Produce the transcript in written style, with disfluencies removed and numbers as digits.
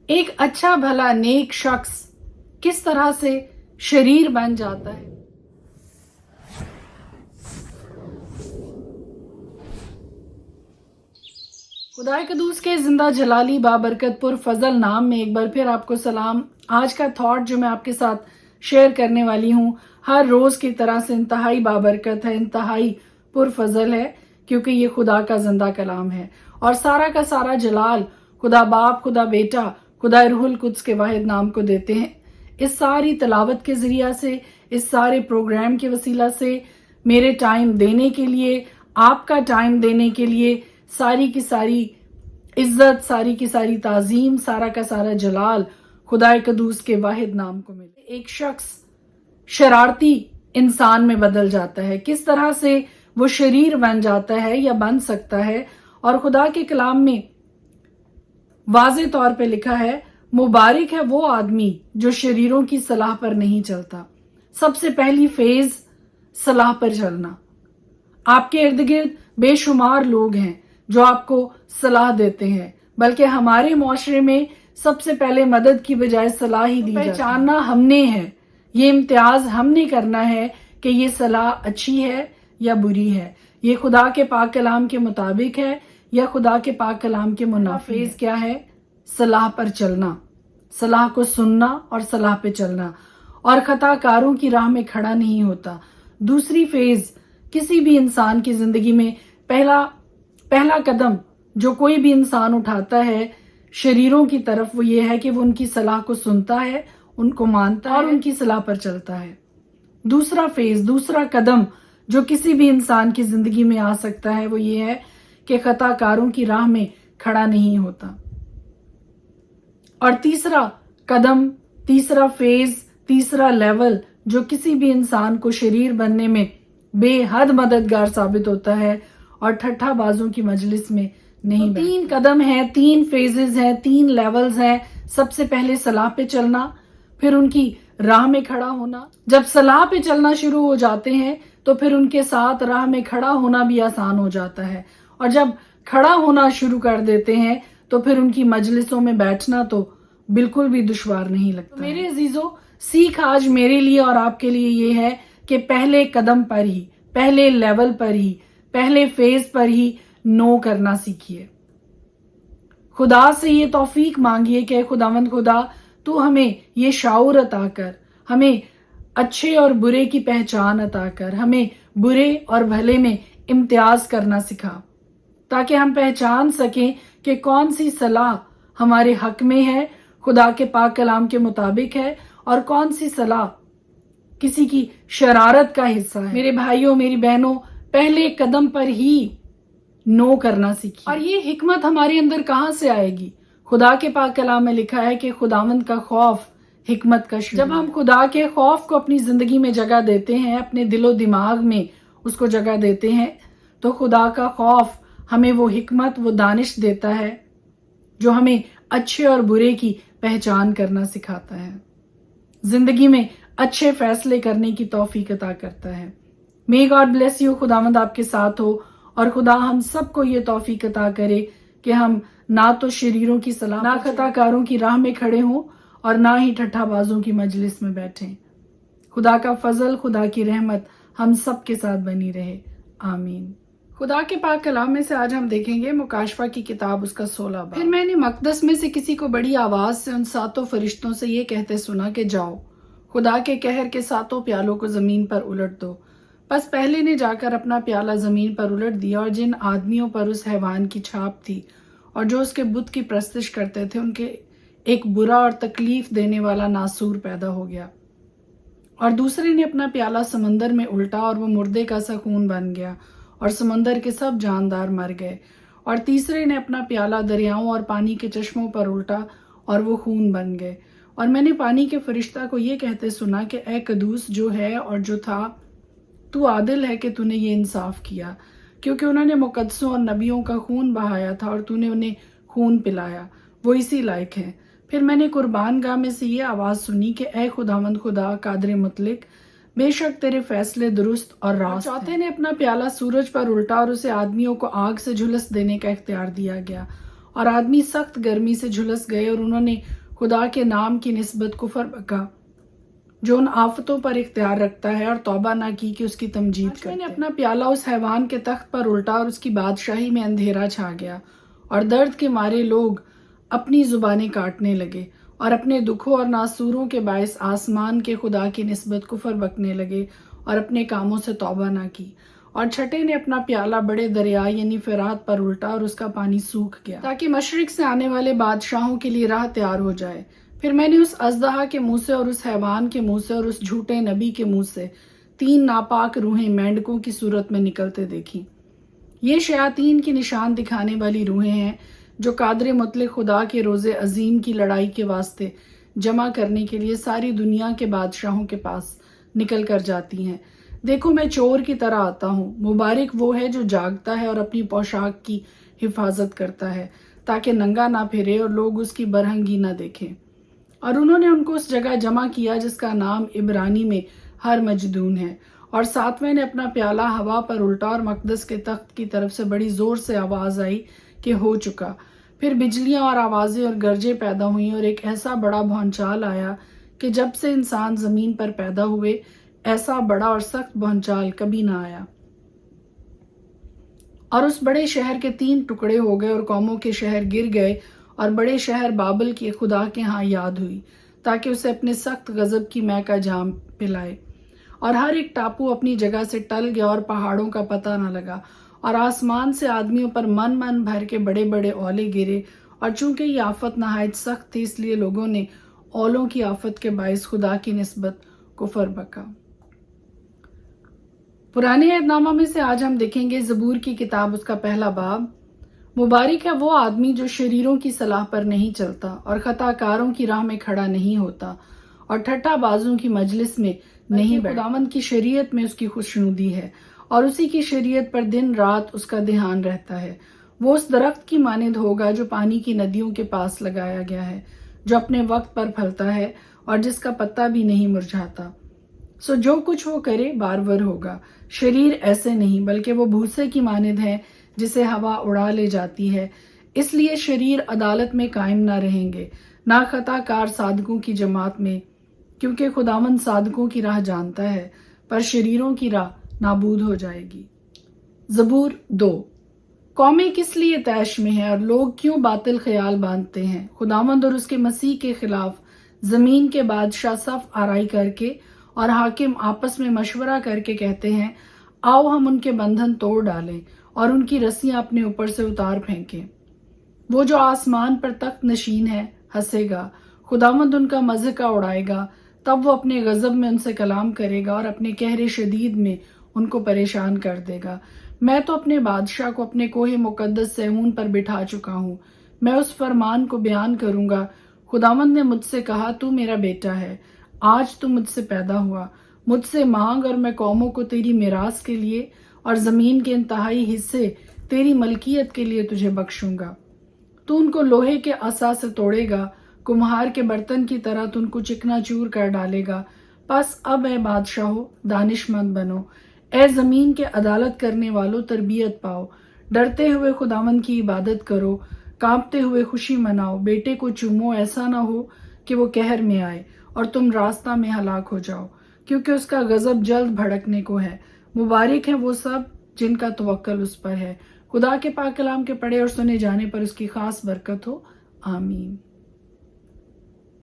ایک اچھا بھلا نیک شخص کس طرح سے شریر بن جاتا ہے؟ خدائے قدوس کے زندہ جلالی بابرکت پر فضل نام میں ایک بار پھر آپ کو سلام۔ آج کا تھاٹ جو میں آپ کے ساتھ شیئر کرنے والی ہوں ہر روز کی طرح سے انتہائی بابرکت ہے، انتہائی پر فضل ہے، کیونکہ یہ خدا کا زندہ کلام ہے اور سارا کا سارا جلال خدا باپ، خدا بیٹا، خدا روح القدس کے واحد نام کو دیتے ہیں۔ اس ساری تلاوت کے ذریعہ سے، اس سارے پروگرام کے وسیلہ سے، میرے ٹائم دینے کے لیے، آپ کا ٹائم دینے کے لیے، ساری کی ساری عزت، ساری کی ساری تعظیم، سارا کا سارا جلال خدائے قدوس کے واحد نام کو ملے۔ ایک شخص شرارتی انسان میں بدل جاتا ہے، کس طرح سے وہ شریر بن جاتا ہے یا بن سکتا ہے، اور خدا کے کلام میں واضح طور پہ لکھا ہے، مبارک ہے وہ آدمی جو شریروں کی صلاح پر نہیں چلتا۔ سب سے پہلی فیز صلاح پر چلنا۔ آپ کے ارد گرد بے شمار لوگ ہیں جو آپ کو صلاح دیتے ہیں، بلکہ ہمارے معاشرے میں سب سے پہلے مدد کی بجائے صلاح ہی دی جاتی ہے۔ پہچاننا ہم نے ہے، یہ امتیاز ہم نے کرنا ہے کہ یہ صلاح اچھی ہے یا بری ہے، یہ خدا کے پاک کلام کے مطابق ہے یا خدا کے پاک کلام کے منافی ہے۔ فیز کیا ہے؟ صلاح پر چلنا، صلاح کو سننا اور صلاح پہ چلنا، اور خطا کاروں کی راہ میں کھڑا نہیں ہوتا۔ دوسری فیز کسی بھی انسان کی زندگی میں پہلا قدم جو کوئی بھی انسان اٹھاتا ہے شریروں کی طرف، وہ یہ ہے کہ وہ ان کی صلاح کو سنتا ہے، ان کو مانتا ہے اور ان کی صلاح پر چلتا ہے۔ دوسرا فیز، دوسرا قدم جو کسی بھی انسان کی زندگی میں آ سکتا ہے، وہ یہ ہے کہ خطا کاروں کی راہ میں کھڑا نہیں ہوتا۔ اور تیسرا قدم، تیسرا فیز، تیسرا لیول جو کسی بھی انسان کو شریر بننے میں بے حد مددگار ثابت ہوتا ہے اور ٹھٹھا بازوں کی مجلس میں نہیں بیٹھتا۔ تین قدم ہیں، تین فیزز ہیں، تین لیولز ہیں۔ سب سے پہلے صلاح پہ چلنا، پھر ان کی راہ میں کھڑا ہونا۔ جب صلاح پہ چلنا شروع ہو جاتے ہیں تو پھر ان کے ساتھ راہ میں کھڑا ہونا بھی آسان ہو جاتا ہے، اور جب کھڑا ہونا شروع کر دیتے ہیں تو پھر ان کی مجلسوں میں بیٹھنا تو بالکل بھی دشوار نہیں لگتا۔ میرے عزیزو، سیکھ آج میرے لیے اور آپ کے لیے یہ ہے کہ پہلے قدم پر ہی، پہلے لیول پر ہی، پہلے فیز پر ہی نو کرنا سیکھیے۔ خدا سے یہ توفیق مانگیے کہ خداوند خدا تو ہمیں یہ شعور عطا کر، ہمیں اچھے اور برے کی پہچان عطا کر، ہمیں برے اور بھلے میں امتیاز کرنا سکھا، تاکہ ہم پہچان سکیں کہ کون سی صلاح ہمارے حق میں ہے، خدا کے پاک کلام کے مطابق ہے، اور کون سی صلاح کسی کی شرارت کا حصہ ہے۔ میرے بھائیوں، میری بہنوں، پہلے قدم پر ہی نو کرنا سیکھیے۔ اور یہ حکمت ہمارے اندر کہاں سے آئے گی؟ خدا کے پاک کلام میں لکھا ہے کہ خداوند کا خوف حکمت کا شروع ہے۔ جب ہم خدا کے خوف کو اپنی زندگی میں جگہ دیتے ہیں، اپنے دل و دماغ میں اس کو جگہ دیتے ہیں، تو خدا کا خوف ہمیں وہ حکمت، وہ دانش دیتا ہے جو ہمیں اچھے اور برے کی پہچان کرنا سکھاتا ہے، زندگی میں اچھے فیصلے کرنے کی توفیق عطا کرتا ہے۔ May God bless you، خداوند آپ کے ساتھ ہو، اور خدا ہم سب کو یہ توفیق عطا کرے کہ ہم نہ تو شریروں کی صلاح، نہ خطا کاروں کی راہ میں کھڑے ہوں، اور نہ ہی ٹھٹھا بازوں کی مجلس میں بیٹھیں۔ خدا کا فضل، خدا کی رحمت ہم سب کے ساتھ بنی رہے، آمین۔ خدا کے پاک کلام میں سے آج ہم دیکھیں گے مکاشفہ کی کتاب، اس کا 16 باب۔ پھر میں نے مقدس میں سے کسی کو بڑی آواز سے ان 7 فرشتوں سے یہ کہتے سنا کہ جاؤ، خدا کے قہر کے 7 پیالوں کو زمین پر الٹ دو۔ بس پہلے نے جا کر اپنا پیالہ زمین پر الٹ دیا، اور جن آدمیوں پر اس حیوان کی چھاپ تھی اور جو اس کے بت کی پرستش کرتے تھے، ان کے ایک برا اور تکلیف دینے والا ناسور پیدا ہو گیا۔ اور دوسرے نے اپنا پیالہ سمندر میں الٹا، اور وہ مردے کا سا خون بن گیا، اور سمندر کے سب جاندار مر گئے۔ اور تیسرے نے اپنا پیالہ دریاؤں اور پانی کے چشموں پر الٹا، اور وہ خون بن گئے۔ اور میں نے پانی کے فرشتہ کو یہ کہتے سنا کہ اے قدوس جو ہے اور جو تھا، تو عادل ہے کہ تو نے یہ انصاف کیا، کیونکہ انہوں نے مقدسوں اور نبیوں کا خون بہایا تھا، اور تو نے انہیں خون پلایا، وہ اسی لائق ہیں۔ پھر میں نے قربان گاہ میں سے یہ آواز سنی کہ اے خداوند خدا قادر مطلق، بے شک تیرے فیصلے درست اور راست ہیں۔ چوتھے نے اپنا پیالہ سورج پر الٹا، اور اسے آدمیوں کو آگ سے جھلس دینے کا اختیار دیا گیا، اور آدمی سخت گرمی سے جھلس گئے اور انہوں نے خدا کے نام کی نسبت کفر بکا جو ان آفتوں پر اختیار رکھتا ہے، اور توبہ نہ کی کہ اس کی تمجید کرتے۔ میں نے اپنا پیالہ اس حیوان کے تخت پر الٹا اور اس کی بادشاہی میں اندھیرا چھا گیا، اور درد کے مارے لوگ اپنی زبانیں کاٹنے لگے اور اپنے دکھوں اور ناسوروں کے باعث آسمان کے خدا کی نسبت کفر بکنے لگے اور اپنے کاموں سے توبہ نہ کی۔ اور چھٹے نے اپنا پیالہ بڑے دریا یعنی فرات پر الٹا اور اس کا پانی سوکھ گیا تاکہ مشرق سے آنے والے بادشاہوں کے لیے راہ تیار ہو جائے۔ پھر میں نے اس اژدہا کے منہ سے اور اس حیوان کے منہ سے اور اس جھوٹے نبی کے منہ سے 3 ناپاک روحیں مینڈکوں کی صورت میں نکلتے دیکھی۔ یہ شیاطین کی نشان دکھانے والی روحیں ہیں جو قادر مطلق خدا کے روز عظیم کی لڑائی کے واسطے جمع کرنے کے لیے ساری دنیا کے بادشاہوں کے پاس نکل کر جاتی ہیں۔ دیکھو میں چور کی طرح آتا ہوں، مبارک وہ ہے جو جاگتا ہے اور اپنی پوشاک کی حفاظت کرتا ہے تاکہ ننگا نہ پھرے اور لوگ اس کی برہنگی نہ دیکھیں۔ اور انہوں نے ان کو اس جگہ جمع کیا جس کا نام عبرانی میں ہر مجدون ہے۔ اور ساتویں نے اپنا پیالہ ہوا پر الٹا اور مقدس کے تخت کی طرف سے بڑی زور سے آواز آئی کہ ہو چکا۔ پھر بجلیاں اور آوازیں اور گرجیں پیدا ہوئیں اور ایک ایسا بڑا بھونچال آیا کہ جب سے انسان زمین پر پیدا ہوئے ایسا بڑا اور سخت بھونچال کبھی نہ آیا۔ اور اس بڑے شہر کے 3 ٹکڑے ہو گئے اور قوموں کے شہر گر گئے، اور بڑے شہر بابل کی خدا کے ہاں یاد ہوئی تاکہ اسے اپنے سخت غضب کی مے کا جام پلائے۔ اور ہر ایک ٹاپو اپنی جگہ سے ٹل گیا اور پہاڑوں کا پتہ نہ لگا، اور آسمان سے آدمیوں پر من من بھر کے بڑے بڑے اولے گرے۔ اور چونکہ یہ آفت نہایت سخت تھی اس لیے لوگوں نے اولوں کی آفت کے باعث خدا کی نسبت کفر بکا۔ پرانے عہد نامہ میں سے آج ہم دیکھیں گے زبور کی کتاب، اس کا پہلا باب۔ مبارک ہے وہ آدمی جو شریروں کی صلاح پر نہیں چلتا اور خطا کاروں کی راہ میں کھڑا نہیں ہوتا اور ٹھٹھا بازوں کی مجلس میں نہیں بیٹھتا۔ خداوند کی شریعت میں اس کی خوشنودی ہے اور اسی کی شریعت پر دن رات اس کا دھیان رہتا ہے۔ وہ اس درخت کی مانند ہوگا جو پانی کی ندیوں کے پاس لگایا گیا ہے، جو اپنے وقت پر پھلتا ہے اور جس کا پتا بھی نہیں مرجھاتا۔ سو جو کچھ وہ کرے بارور ہوگا۔ شریر ایسے نہیں بلکہ وہ بھوسے کی مانند ہے جسے ہوا اڑا لے جاتی ہے۔ اس لیے شریر عدالت میں قائم نہ رہیں گے، نہ خطا کار صادقوں کی جماعت میں، کیونکہ خداوند صادقوں کی راہ جانتا ہے پر شریروں کی راہ نابود ہو جائے گی۔ زبور 2۔ قومیں کس لیے طیش میں ہیں اور لوگ کیوں باطل خیال باندھتے ہیں؟ خداوند اور اس کے مسیح کے خلاف زمین کے بادشاہ صف آرائی کر کے اور حاکم آپس میں مشورہ کر کے کہتے ہیں، آؤ ہم ان کے بندھن توڑ ڈالیں اور ان کی رسیاں اپنے اوپر سے اتار پھینکیں۔ وہ جو آسمان پر تخت نشین ہے ہنسے گا، خداوند ان کا مضحکہ اڑائے گا، تب وہ اپنے غضب میں ان سے کلام کرے گا اور اپنے قہر شدید میں ان کو پریشان کر دے گا۔ میں تو اپنے بادشاہ کو اپنے کوہ مقدس صہیون پر بٹھا چکا ہوں، میں اس فرمان کو بیان کروں گا۔ خداوند نے مجھ سے کہا، تو میرا بیٹا ہے، آج تو مجھ سے پیدا ہوا، مجھ سے مانگ اور میں قوموں کو تیری میراث کے لیے اور زمین کے انتہائی حصے تیری ملکیت کے لیے تجھے بخشوں گا۔ تو ان کو لوہے کے عصا سے توڑے گا، کمہار کے برتن کی طرح تو ان کو چکنا چور کر ڈالے گا۔ پس اب اے بادشاہو دانش مند بنو، اے زمین کے عدالت کرنے والوں تربیت پاؤ، ڈرتے ہوئے خداوند کی عبادت کرو، کانپتے ہوئے خوشی مناؤ، بیٹے کو چومو، ایسا نہ ہو کہ وہ قہر میں آئے اور تم راستہ میں ہلاک ہو جاؤ، کیونکہ اس کا غضب جلد بھڑکنے کو ہے۔ مبارک ہیں وہ سب جن کا توکل اس پر ہے۔ خدا کے پاک کلام کے پڑھے اور سنے جانے پر اس کی خاص برکت ہو، آمین۔